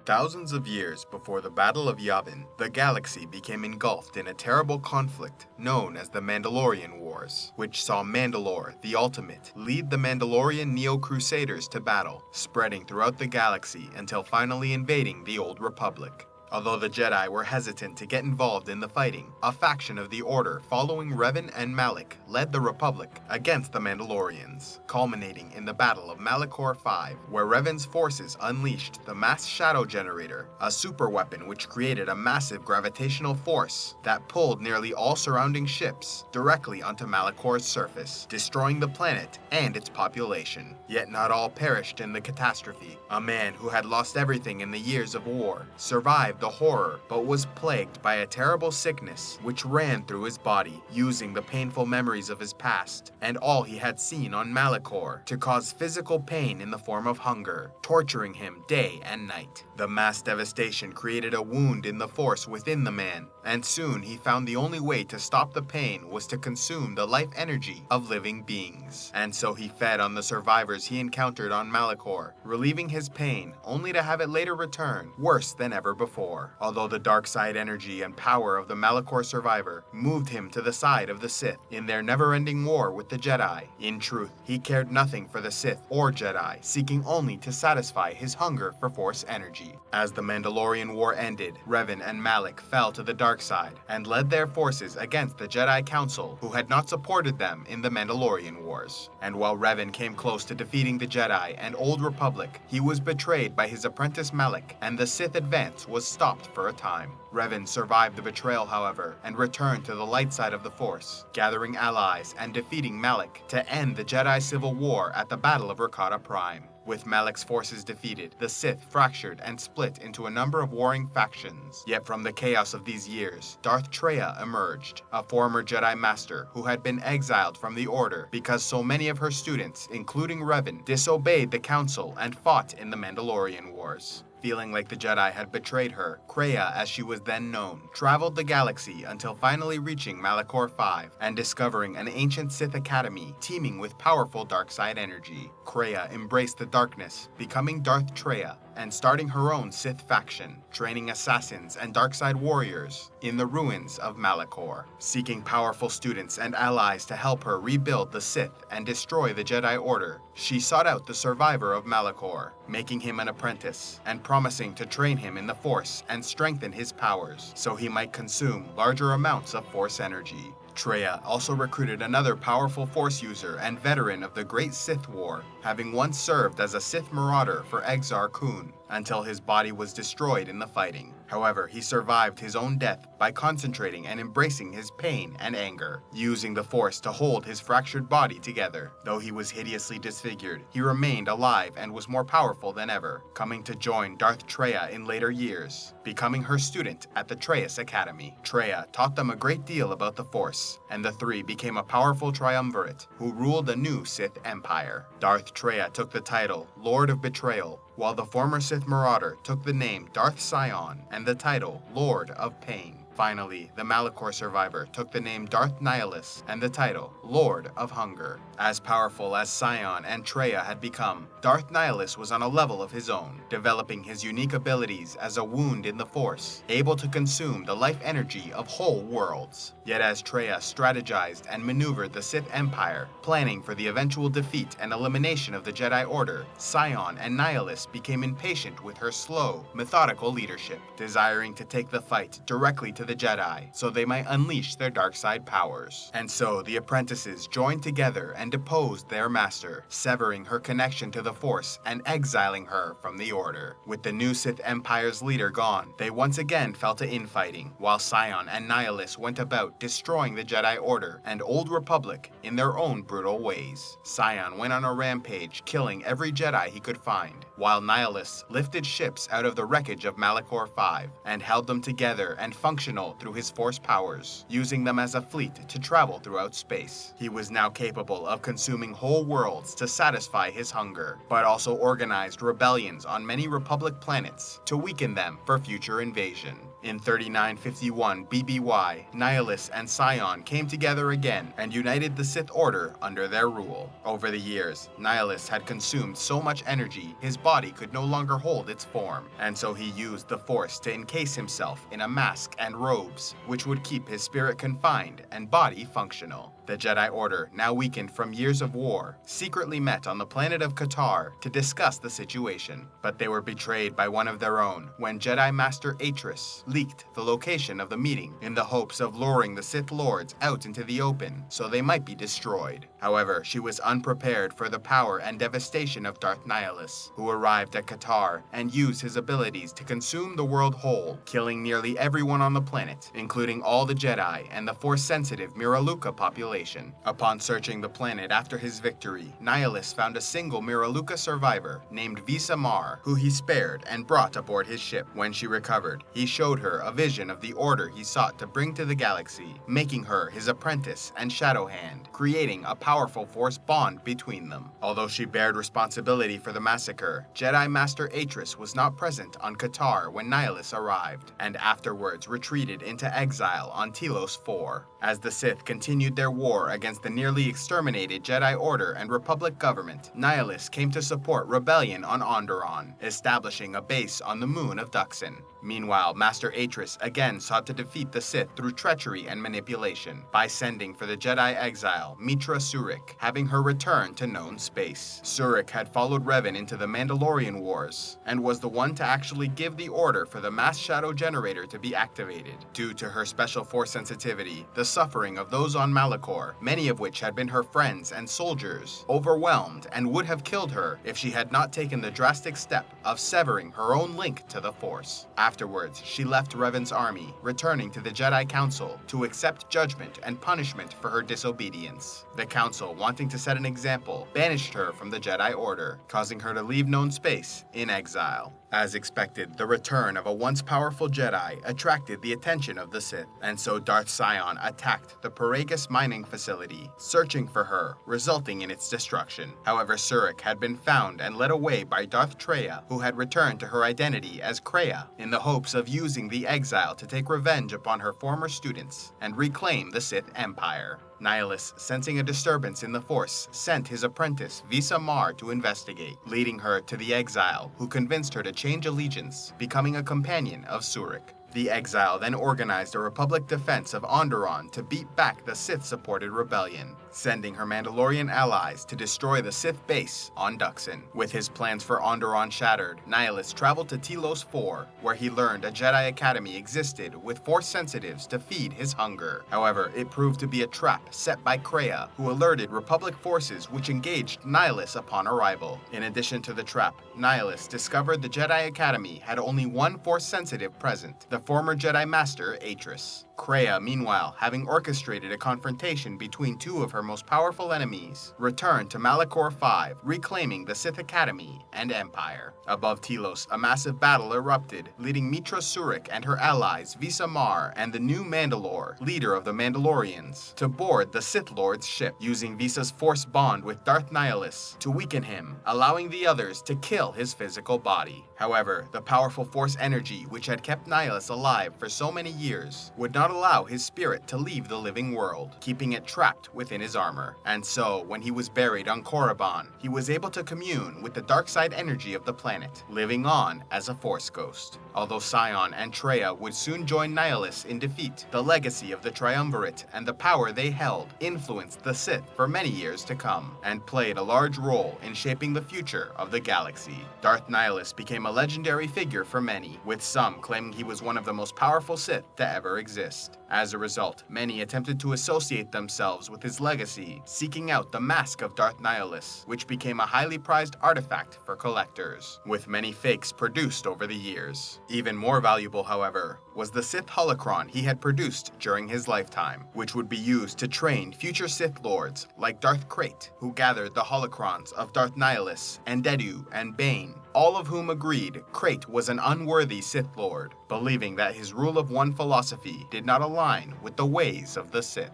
Thousands of years before the Battle of Yavin, the galaxy became engulfed in a terrible conflict known as the Mandalorian Wars, which saw Mandalore, the Ultimate, lead the Mandalorian Neo-Crusaders to battle, spreading throughout the galaxy until finally invading the Old Republic. Although the Jedi were hesitant to get involved in the fighting, a faction of the Order following Revan and Malak led the Republic against the Mandalorians, culminating in the Battle of Malachor V, where Revan's forces unleashed the Mass Shadow Generator, a super weapon which created a massive gravitational force that pulled nearly all surrounding ships directly onto Malachor's surface, destroying the planet and its population. Yet not all perished in the catastrophe. A man who had lost everything in the years of war survived the horror, but was plagued by a terrible sickness which ran through his body, using the painful memories of his past and all he had seen on Malachor to cause physical pain in the form of hunger, torturing him day and night. The mass devastation created a wound in the force within the man, and soon he found the only way to stop the pain was to consume the life energy of living beings. And so he fed on the survivors he encountered on Malachor, relieving his pain only to have it later return worse than ever before. Although the dark side energy and power of the Malachor survivor moved him to the side of the Sith in their never-ending war with the Jedi, in truth, he cared nothing for the Sith or Jedi, seeking only to satisfy his hunger for Force energy. As the Mandalorian War ended, Revan and Malak fell to the dark side and led their forces against the Jedi Council, who had not supported them in the Mandalorian Wars. And while Revan came close to defeating the Jedi and Old Republic, he was betrayed by his apprentice Malak, and the Sith advance was stopped for a time. Revan survived the betrayal, however, and returned to the light side of the Force, gathering allies and defeating Malak to end the Jedi Civil War at the Battle of Rakata Prime. With Malak's forces defeated, the Sith fractured and split into a number of warring factions. Yet from the chaos of these years, Darth Traya emerged, a former Jedi Master who had been exiled from the Order because so many of her students, including Revan, disobeyed the Council and fought in the Mandalorian Wars. Feeling like the Jedi had betrayed her, Kreia, as she was then known, traveled the galaxy until finally reaching Malachor V and discovering an ancient Sith academy teeming with powerful dark side energy. Kreia embraced the darkness, becoming Darth Traya, and starting her own Sith faction, training assassins and dark-side warriors in the ruins of Malachor. Seeking powerful students and allies to help her rebuild the Sith and destroy the Jedi Order, she sought out the survivor of Malachor, making him an apprentice, and promising to train him in the Force and strengthen his powers, so he might consume larger amounts of Force energy. Traya also recruited another powerful Force user and veteran of the Great Sith War, having once served as a Sith marauder for Exar Kun, until his body was destroyed in the fighting. However, he survived his own death by concentrating and embracing his pain and anger, using the Force to hold his fractured body together. Though he was hideously disfigured, he remained alive and was more powerful than ever, coming to join Darth Traya in later years, becoming her student at the Trayus Academy. Traya taught them a great deal about the Force, and the three became a powerful triumvirate who ruled a new Sith Empire. Darth Traya took the title Lord of Betrayal, while the former Sith Marauder took the name Darth Sion and the title Lord of Pain. Finally, the Malachor survivor took the name Darth Nihilus and the title Lord of Hunger. As powerful as Sion and Traya had become, Darth Nihilus was on a level of his own, developing his unique abilities as a wound in the Force, able to consume the life energy of whole worlds. Yet as Traya strategized and maneuvered the Sith Empire, planning for the eventual defeat and elimination of the Jedi Order, Sion and Nihilus became impatient with her slow, methodical leadership, desiring to take the fight directly to the Jedi, so they might unleash their dark side powers. And so the apprentices joined together and deposed their master, severing her connection to the Force and exiling her from the Order. With the new Sith Empire's leader gone, they once again fell to infighting, while Sion and Nihilus went about destroying the Jedi Order and Old Republic in their own brutal ways. Sion went on a rampage, killing every Jedi he could find, while Nihilus lifted ships out of the wreckage of Malachor V and held them together and functional through his Force powers, using them as a fleet to travel throughout space. He was now capable of consuming whole worlds to satisfy his hunger, but also organized rebellions on many Republic planets to weaken them for future invasion. In 3951 BBY, Nihilus and Sion came together again and united the Sith Order under their rule. Over the years, Nihilus had consumed so much energy his body could no longer hold its form, and so he used the Force to encase himself in a mask and robes, which would keep his spirit confined and body functional. The Jedi Order, now weakened from years of war, secretly met on the planet of Katarr to discuss the situation, but they were betrayed by one of their own when Jedi Master Atris leaked the location of the meeting in the hopes of luring the Sith Lords out into the open so they might be destroyed. However, she was unprepared for the power and devastation of Darth Nihilus, who arrived at Katarr and used his abilities to consume the world whole, killing nearly everyone on the planet, including all the Jedi and the Force-sensitive Miraluka population. Upon searching the planet after his victory, Nihilus found a single Miraluka survivor named Visa Mar, who he spared and brought aboard his ship. When she recovered, he showed her a vision of the order he sought to bring to the galaxy, making her his apprentice and shadow hand, creating a powerful Force bond between them. Although she bared responsibility for the massacre, Jedi Master Atris was not present on Katarr when Nihilus arrived, and afterwards retreated into exile on Telos IV. As the Sith continued their war against the nearly exterminated Jedi Order and Republic government, Nihilus came to support rebellion on Onderon, establishing a base on the moon of Duxon. Meanwhile, Master Atris again sought to defeat the Sith through treachery and manipulation by sending for the Jedi exile Meetra Surik, having her return to known space. Surik had followed Revan into the Mandalorian Wars and was the one to actually give the order for the mass shadow generator to be activated. Due to her special Force sensitivity, the suffering of those on Malachor, many of which had been her friends and soldiers, overwhelmed and would have killed her if she had not taken the drastic step of severing her own link to the Force. Afterwards, she left Revan's army, returning to the Jedi Council to accept judgment and punishment for her disobedience. The Council, wanting to set an example, banished her from the Jedi Order, causing her to leave known space in exile. As expected, the return of a once powerful Jedi attracted the attention of the Sith, and so Darth Sion attacked the Paragus mining facility, searching for her, resulting in its destruction. However, Surik had been found and led away by Darth Traya, who had returned to her identity as Kreia, in the hopes of using the exile to take revenge upon her former students and reclaim the Sith Empire. Nihilus, sensing a disturbance in the Force, sent his apprentice Visa Mar to investigate, leading her to the exile, who convinced her to change allegiance, becoming a companion of Surik. The exile then organized a Republic defense of Onderon to beat back the Sith-supported rebellion, sending her Mandalorian allies to destroy the Sith base on Duxon. With his plans for Onderon shattered, Nihilus traveled to Telos IV, where he learned a Jedi Academy existed with Force sensitives to feed his hunger. However, it proved to be a trap set by Kreia, who alerted Republic forces which engaged Nihilus upon arrival. In addition to the trap, Nihilus discovered the Jedi Academy had only one Force sensitive present, the former Jedi Master Atris. Kreia, meanwhile, having orchestrated a confrontation between two of her most powerful enemies, returned to Malachor V, reclaiming the Sith Academy and Empire. Above Telos, a massive battle erupted, leading Meetra Surik and her allies Visa Mar and the new Mandalore, leader of the Mandalorians, to board the Sith Lord's ship, using Visa's Force bond with Darth Nihilus to weaken him, allowing the others to kill his physical body. However, the powerful Force energy which had kept Nihilus alive for so many years would not allow his spirit to leave the living world, keeping it trapped within his armor. And so, when he was buried on Korriban, he was able to commune with the dark side energy of the planet, living on as a Force ghost. Although Sion and Traya would soon join Nihilus in defeat, the legacy of the Triumvirate and the power they held influenced the Sith for many years to come, and played a large role in shaping the future of the galaxy. Darth Nihilus became a legendary figure for many, with some claiming he was one of the most powerful Sith to ever exist. As a result, many attempted to associate themselves with his legacy, seeking out the mask of Darth Nihilus, which became a highly prized artifact for collectors, with many fakes produced over the years. Even more valuable, however, was the Sith holocron he had produced during his lifetime, which would be used to train future Sith Lords like Darth Krayt, who gathered the holocrons of Darth Nihilus, Endedu, and Bane, all of whom agreed Krayt was an unworthy Sith Lord, believing that his rule of one philosophy did not align with the ways of the Sith.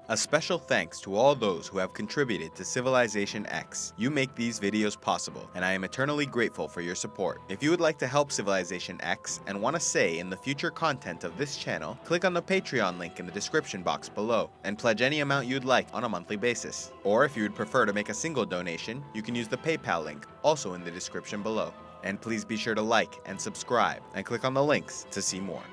A special thanks to all those who have contributed to Civilization X. You make these videos possible, and I am eternally grateful for your support. If you would like to help Civilization X and want a say in the future content of this channel, click on the Patreon link in the description box below, and pledge any amount you'd like on a monthly basis. Or if you would prefer to make a single donation, you can use the PayPal link, also in the description below. And please be sure to like and subscribe, and click on the links to see more.